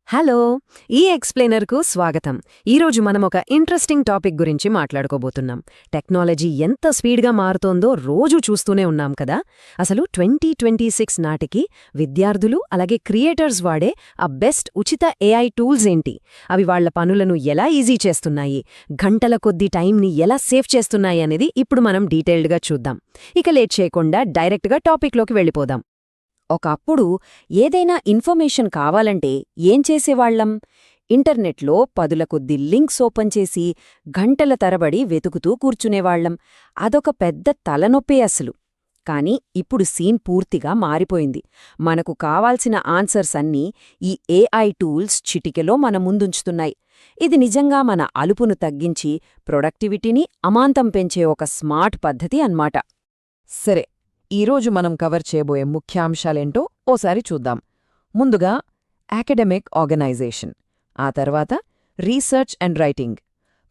Hello! ఈ ఎక్స్‌ప్లెయినర్‌కు స్వాగతం. ఈరోజు మనం ఒక ఇంట్రెస్టింగ్ టాపిక్ గురించి మాట్లాడుకోబోతున్నాం. టెక్నాలజీ ఎంత స్పీడ్‌గా మారుతోందో రోజూ చూస్తూనే ఉన్నాం కదా! అసలు 2026 నాటికి విద్యార్థులు అలాగే క్రియేటర్స్ వాడే ఆ బెస్ట్ ఉచిత ఏఐ టూల్స్ ఏంటి? అవి వాళ్ల పనులను ఎలా ఈజీ చేస్తున్నాయి? గంటల కొద్దీ టైంని ఎలా సేవ్ చేస్తున్నాయి అనేది ఇప్పుడు మనం డీటెయిల్డ్‌గా చూద్దాం. ఇక లేట్ చేయకుండా డైరెక్ట్‌గా టాపిక్‌లోకి వెళ్ళిపోదాం. ఒకప్పుడు ఏదైనా ఇన్ఫర్మేషన్ కావాలంటే ఏం చేసేవాళ్లం? ఇంటర్నెట్లో పదుల కొద్దీ లింక్స్ ఓపెన్ చేసి గంటల తరబడి వెతుకుతూ కూర్చునేవాళ్లం. అదొక పెద్ద తలనొప్పే అసలు. కాని ఇప్పుడు సీన్ పూర్తిగా మారిపోయింది. మనకు కావాల్సిన ఆన్సర్స్ అన్నీ ఈ ఏఐ టూల్స్ చిటికెలో మన ముందుంచుతున్నాయి. ఇది నిజంగా మన అలుపును తగ్గించి ప్రొడక్టివిటీని అమాంతం పెంచే ఒక స్మార్ట్ పద్ధతి అన్నమాట. సరే, ఈరోజు మనం కవర్ చేయబోయే ముఖ్యాంశాలేంటో ఓసారి చూద్దాం. ముందుగా అకాడమిక్ ఆర్గనైజేషన్, ఆ తర్వాత రీసెర్చ్ అండ్ రైటింగ్,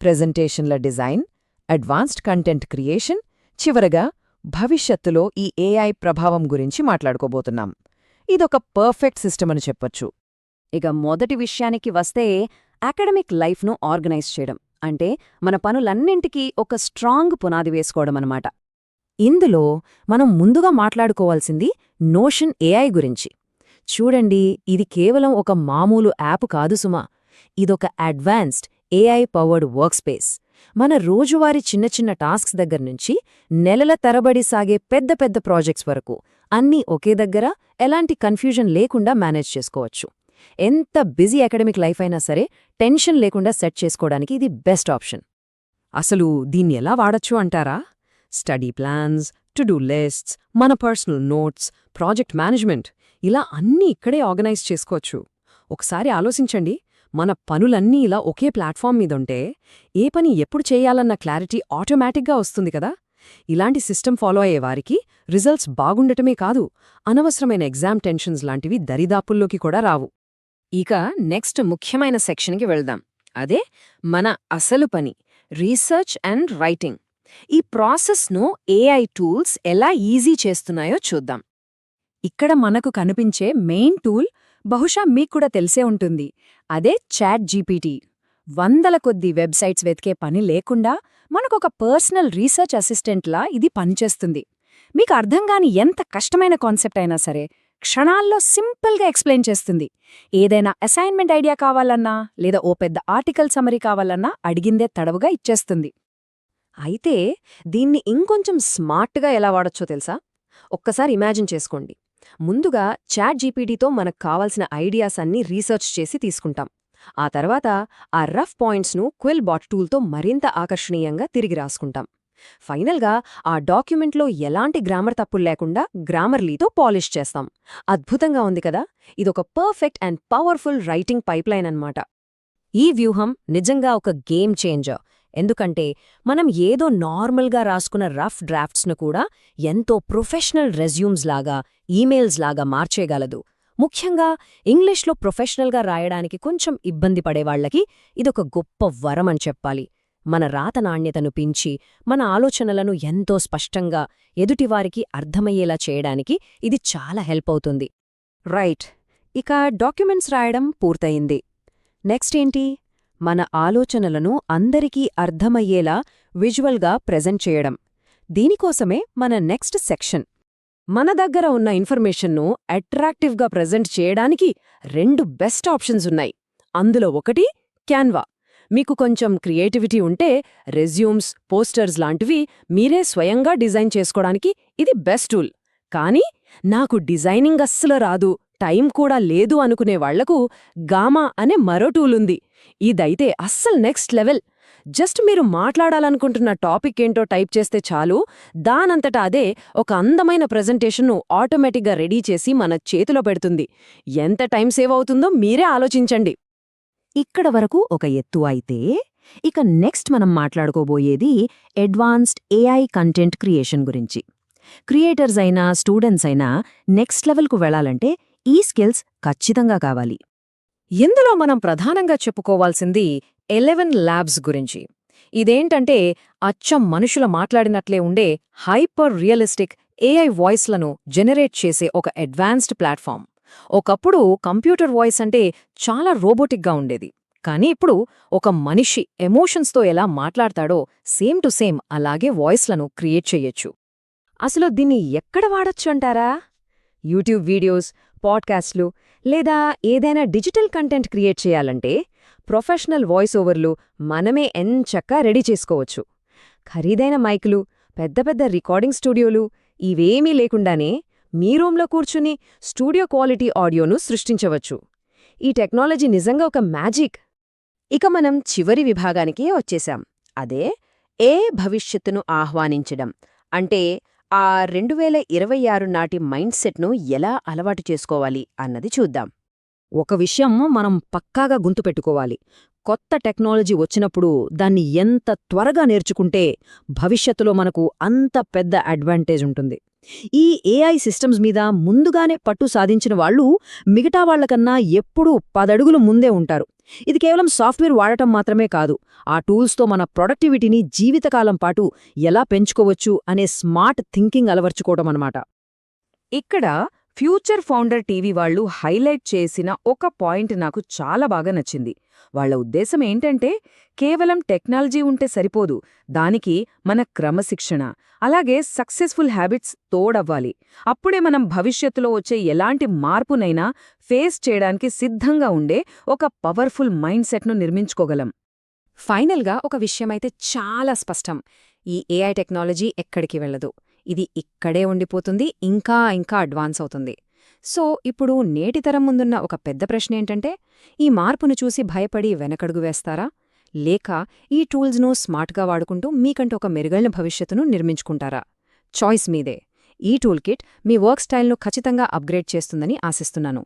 ప్రెజెంటేషన్ల డిజైన్, అడ్వాన్స్డ్ కంటెంట్ క్రియేషన్, చివరగా భవిష్యత్తులో ఈ ఏఐ ప్రభావం గురించి మాట్లాడుకోబోతున్నాం. ఇదొక పర్ఫెక్ట్ సిస్టమ్ అని చెప్పొచ్చు. ఇక మొదటి విషయానికి వస్తే అకాడమిక్ లైఫ్ను ఆర్గనైజ్ చేయడం అంటే మన పనులన్నింటికీ ఒక స్ట్రాంగ్ పునాది వేసుకోవడమన్నమాట. ఇందులో మనం ముందుగా మాట్లాడుకోవాల్సింది నోషన్ ఏఐ గురించి. చూడండి, ఇది కేవలం ఒక మామూలు యాప్ కాదు సుమా. ఇదొక అడ్వాన్స్డ్ ఏఐ పవర్డ్ వర్క్స్పేస్. మన రోజువారీ చిన్న చిన్న టాస్క్స్ దగ్గర్నుంచి నెలల తరబడి సాగే పెద్ద పెద్ద ప్రాజెక్ట్స్ వరకు అన్నీ ఒకే దగ్గర ఎలాంటి కన్ఫ్యూజన్ లేకుండా మేనేజ్ చేసుకోవచ్చు. ఎంత బిజీ అకాడమిక్ లైఫ్ అయినా సరే టెన్షన్ లేకుండా సెట్ చేసుకోవడానికి ఇది బెస్ట్ ఆప్షన్. అసలు దీన్ని ఎలా వాడొచ్చు అంటారా? Study plans, to do lists, మన పర్సనల్ నోట్స్, ప్రాజెక్ట్ మేనేజ్మెంట్ ఇలా అన్నీ ఇక్కడే ఆర్గనైజ్ చేసుకోవచ్చు. ఒకసారి ఆలోచించండి, మన పనులన్నీ ఇలా ఒకే ప్లాట్ఫామ్ మీదుంటే ఏ పని ఎప్పుడు చేయాలన్న క్లారిటీ ఆటోమేటిక్గా వస్తుంది కదా! ఇలాంటి సిస్టమ్ ఫాలో అయ్యేవారికి రిజల్ట్స్ బాగుండటమే కాదు, అనవసరమైన ఎగ్జామ్ టెన్షన్స్ లాంటివి దరిదాపుల్లోకి కూడా రావు. ఇక నెక్స్ట్ ముఖ్యమైన సెక్షన్కి వెళ్దాం. అదే మన అసలు పని, రీసెర్చ్ అండ్ రైటింగ్. ఈ ప్రాసెస్ను ఏఐ టూల్స్ ఎలా ఈజీ చేస్తున్నాయో చూద్దాం. ఇక్కడ మనకు కనిపించే మెయిన్ టూల్ బహుశా మీక్కూడా తెలిసే ఉంటుంది. అదే చాట్ జీపీటీ. వందల కొద్దీ వెబ్సైట్స్ వెతికే పని లేకుండా మనకొక పర్సనల్ రీసెర్చ్ అసిస్టెంట్లా ఇది పనిచేస్తుంది. మీకు అర్థంగాని ఎంత కష్టమైన కాన్సెప్ట్ అయినా సరే క్షణాల్లో సింపుల్గా ఎక్స్ప్లెయిన్ చేస్తుంది. ఏదైనా అసైన్మెంట్ ఐడియా కావాలన్నా లేదా ఓ పెద్ద ఆర్టికల్ సమరీ కావాలన్నా అడిగిందే తడవుగా ఇచ్చేస్తుంది. అయితే దీన్ని ఇంకొంచెం స్మార్ట్గా ఎలా వాడొచ్చో తెలుసా? ఒక్కసారి ఇమాజిన్ చేసుకోండి. ముందుగా చాట్ జీపీటీతో మనకు కావాల్సిన ఐడియాస్ అన్నీ రీసెర్చ్ చేసి తీసుకుంటాం. ఆ తర్వాత ఆ రఫ్ పాయింట్స్ను క్విల్ బాట్ టూల్తో మరింత ఆకర్షణీయంగా తిరిగి రాసుకుంటాం. ఫైనల్గా ఆ డాక్యుమెంట్లో ఎలాంటి గ్రామర్ తప్పులు లేకుండా గ్రామర్లీతో పాలిష్ చేస్తాం. అద్భుతంగా ఉంది కదా! ఇదొక perfect and powerful writing pipeline అన్నమాట. ఈ వ్యూహం నిజంగా ఒక గేమ్ చేంజర్. ఎందుకంటే మనం ఏదో నార్మల్గా రాసుకున్న రఫ్ డ్రాఫ్ట్స్ను కూడా ఎంతో ప్రొఫెషనల్ రెజ్యూమ్స్ లాగా, ఈమెయిల్స్ లాగా మార్చేయగలదు. ముఖ్యంగా ఇంగ్లీష్లో ప్రొఫెషనల్గా రాయడానికి కొంచెం ఇబ్బంది పడేవాళ్లకి ఇదొక గొప్ప వరం అని చెప్పాలి. మన రాత నాణ్యతను పెంచి మన ఆలోచనలను ఎంతో స్పష్టంగా ఎదుటివారికి అర్థమయ్యేలా చేయడానికి ఇది చాలా హెల్ప్ అవుతుంది. రైట్, ఇక డాక్యుమెంట్స్ రాయడం పూర్తయింది. నెక్స్ట్ ఏంటి? మన ఆలోచనలను అందరికీ అర్థమయ్యేలా విజువల్గా ప్రెజెంట్ చేయడం. దీనికోసమే మన నెక్స్ట్ సెక్షన్. మన దగ్గర ఉన్న ఇన్ఫర్మేషన్ను అట్రాక్టివ్గా ప్రెజెంట్ చేయడానికి 2 బెస్ట్ ఆప్షన్స్ ఉన్నాయి. అందులో ఒకటి క్యాన్వా. మీకు కొంచెం క్రియేటివిటీ ఉంటే రెజ్యూమ్స్, పోస్టర్స్ లాంటివి మీరే స్వయంగా డిజైన్ చేసుకోవడానికి ఇది బెస్ట్ టూల్. కానీ నాకు డిజైనింగ్ అస్సలు రాదు, టైం కూడా లేదు అనుకునే వాళ్లకు గామా అనే మరో టూలుంది. ఇదైతే అస్సలు నెక్స్ట్ లెవెల్. జస్ట్ మీరు మాట్లాడాలనుకుంటున్న టాపిక్ ఏంటో టైప్ చేస్తే చాలు, దానంతటా అదే ఒక అందమైన ప్రెజెంటేషన్ను ఆటోమేటిక్గా రెడీ చేసి మన చేతిలో పెడుతుంది. ఎంత టైం సేవ్ అవుతుందో మీరే ఆలోచించండి. ఇక్కడ వరకు ఒక ఎత్తు అయితే, ఇక నెక్స్ట్ మనం మాట్లాడుకోబోయేది అడ్వాన్స్డ్ ఏఐ కంటెంట్ క్రియేషన్ గురించి. క్రియేటర్స్ అయినా స్టూడెంట్స్ అయినా నెక్స్ట్ లెవెల్కు వెళ్లాలంటే ఈ స్కిల్స్ ఖచ్చితంగా కావాలి. ఇందులో మనం ప్రధానంగా చెప్పుకోవాల్సింది 11 ల్యాబ్స్ గురించి. ఇదేంటంటే అచ్చం మనుషుల మాట్లాడినట్లే ఉండే హైపర్ రియలిస్టిక్ ఏఐ వాయిస్లను జనరేట్ చేసే ఒక అడ్వాన్స్డ్ ప్లాట్ఫామ్. ఒకప్పుడు కంప్యూటర్ వాయిస్ అంటే చాలా రోబోటిక్గా ఉండేది. కానీ ఇప్పుడు ఒక మనిషి ఎమోషన్స్తో ఎలా మాట్లాడతాడో సేమ్ టు సేమ్ అలాగే వాయిస్లను క్రియేట్ చెయ్యొచ్చు. అసలు దీన్ని ఎక్కడ వాడొచ్చు అంటారా? యూట్యూబ్ వీడియోస్, పాడ్కాస్ట్లు లేదా ఏదైనా డిజిటల్ కంటెంట్ క్రియేట్ చేయాలంటే ప్రొఫెషనల్ వాయిస్ ఓవర్లు మనమే ఎంచక్కా రెడీ చేసుకోవచ్చు. ఖరీదైన మైకులు, పెద్ద పెద్ద రికార్డింగ్ స్టూడియోలు ఇవేమీ లేకుండానే మీ రూంలో కూర్చుని స్టూడియో క్వాలిటీ ఆడియోను సృష్టించవచ్చు. ఈ టెక్నాలజీ నిజంగా ఒక మ్యాజిక్. ఇక మనం చివరి విభాగానికే వచ్చేశాం. అదే ఏ భవిష్యత్తును ఆహ్వానించడం. అంటే ఆ 2026 నాటి మైండ్ సెట్ను ఎలా అలవాటు చేసుకోవాలి అన్నది చూద్దాం. ఒక విషయం మనం పక్కాగా గుర్తుపెట్టుకోవాలి. కొత్త టెక్నాలజీ వచ్చినప్పుడు దాన్ని ఎంత త్వరగా నేర్చుకుంటే భవిష్యత్తులో మనకు అంత పెద్ద అడ్వాంటేజ్ ఉంటుంది. ఈ ఏఐ సిస్టమ్స్ మీద ముందుగానే పట్టు సాధించిన వాళ్ళు మిగతా వాళ్లకన్నా ఎప్పుడూ 10 అడుగులు ముందే ఉంటారు. ఇది కేవలం సాఫ్ట్వేర్ వాడటం మాత్రమే కాదు, ఆ టూల్స్తో మన ప్రొడక్టివిటీని జీవితకాలం పాటు ఎలా పెంచుకోవచ్చు అనే స్మార్ట్ థింకింగ్ అలవర్చుకోవడం అన్నమాట. ఇక్కడ ఫ్యూచర్ ఫౌండర్ టీవీ వాళ్ళు హైలైట్ చేసిన ఒక పాయింట్ నాకు చాలా బాగా నచ్చింది. వాళ్ల ఉద్దేశం ఏంటంటే కేవలం టెక్నాలజీ ఉంటే సరిపోదు, దానికి మన క్రమశిక్షణ అలాగే సక్సెస్ఫుల్ హ్యాబిట్స్ తోడవ్వాలి. అప్పుడే మనం భవిష్యత్తులో వచ్చే ఎలాంటి మార్పునైనా ఫేస్ చేయడానికి సిద్ధంగా ఉండే ఒక పవర్ఫుల్ మైండ్ సెట్ను నిర్మించుకోగలం. ఫైనల్గా ఒక విషయమైతే చాలా స్పష్టం. ఈ ఏఐ టెక్నాలజీ ఎక్కడికి వెళ్ళదు. ఇది ఇక్కడే ఉండిపోతుంది, ఇంకా ఇంకా అడ్వాన్స్ అవుతుంది. సో ఇప్పుడు నేటి తరం ముందున్న ఒక పెద్ద ప్రశ్న ఏంటంటే, ఈ మార్పును చూసి భయపడి వెనకడుగు వేస్తారా? లేక ఈ టూల్స్ను స్మార్ట్గా వాడుకుంటూ మీకంటూ ఒక మెరుగైన భవిష్యత్తును నిర్మించుకుంటారా? చాయిస్ మీదే. ఈ టూల్ కిట్ మీ వర్క్ స్టైల్ను ఖచ్చితంగా అప్గ్రేడ్ చేస్తుందని ఆశిస్తున్నాను.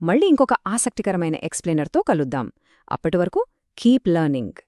మళ్ళీ ఇంకొక ఆసక్తికరమైన ఎక్స్ప్లెయినర్తో కలుద్దాం. అప్పటివరకు కీప్ లెర్నింగ్.